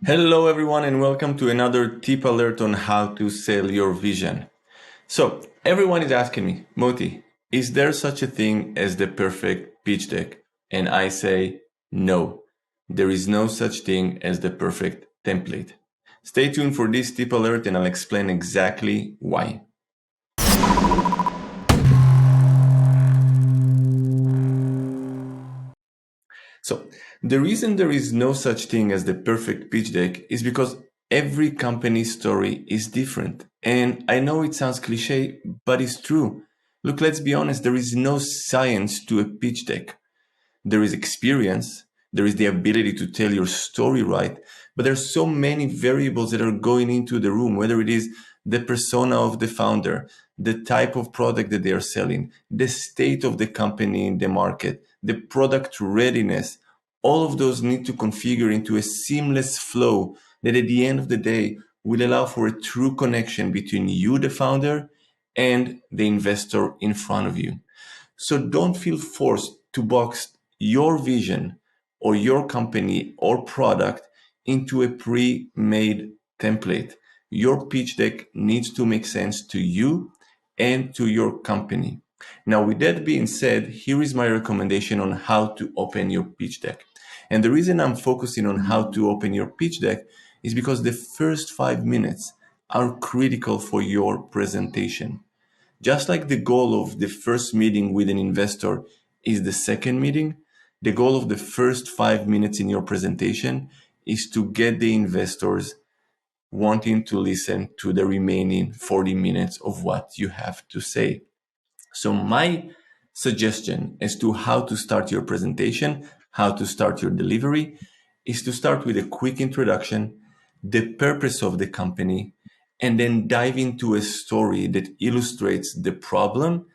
Hello, everyone, and welcome to another tip alert on how to sell your vision. So, everyone is asking me, Moti, is there such a thing as the perfect pitch deck? And I say, no, there is no such thing as the perfect template. Stay tuned for this tip alert, and I'll explain exactly why. So, the reason there is no such thing as the perfect pitch deck is because every company's story is different. And I know it sounds cliche, but it's true. Look, let's be honest, there is no science to a pitch deck. There is experience, there is the ability to tell your story right, but there's so many variables that are going into the room, whether it is the persona of the founder, the type of product that they are selling, the state of the company in the market, the product readiness. All of those need to configure into a seamless flow that at the end of the day will allow for a true connection between you, the founder, and the investor in front of you. So don't feel forced to box your vision or your company or product into a pre-made template. Your pitch deck needs to make sense to you and to your company. Now, with that being said, here is my recommendation on how to open your pitch deck. And the reason I'm focusing on how to open your pitch deck is because the first 5 minutes are critical for your presentation. Just like the goal of the first meeting with an investor is the second meeting, the goal of the first 5 minutes in your presentation is to get the investors wanting to listen to the remaining 40 minutes of what you have to say. So my suggestion as to how to start your presentation, how to start your delivery, is to start with a quick introduction, the purpose of the company, and then dive into a story that illustrates the problem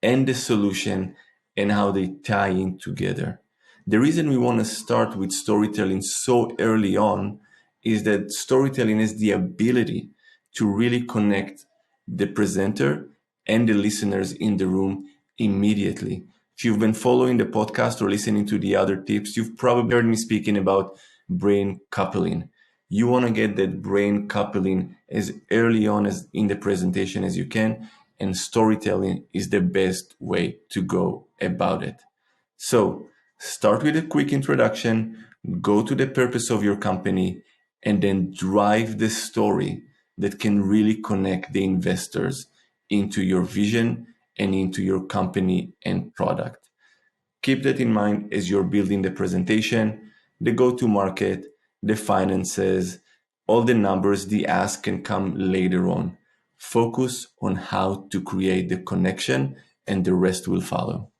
and the solution and how they tie in together. The reason we want to start with storytelling so early on is that storytelling is the ability to really connect the presenter and the listeners in the room immediately. If you've been following the podcast or listening to the other tips, you've probably heard me speaking about brain coupling. You want to get that brain coupling as early on as in the presentation as you can, and storytelling is the best way to go about it. So start with a quick introduction, go to the purpose of your company, and then drive the story that can really connect the investors into your vision and into your company and product. Keep that in mind as you're building the presentation, the go to market, the finances, all the numbers, the ask can come later on. Focus on how to create the connection, and the rest will follow.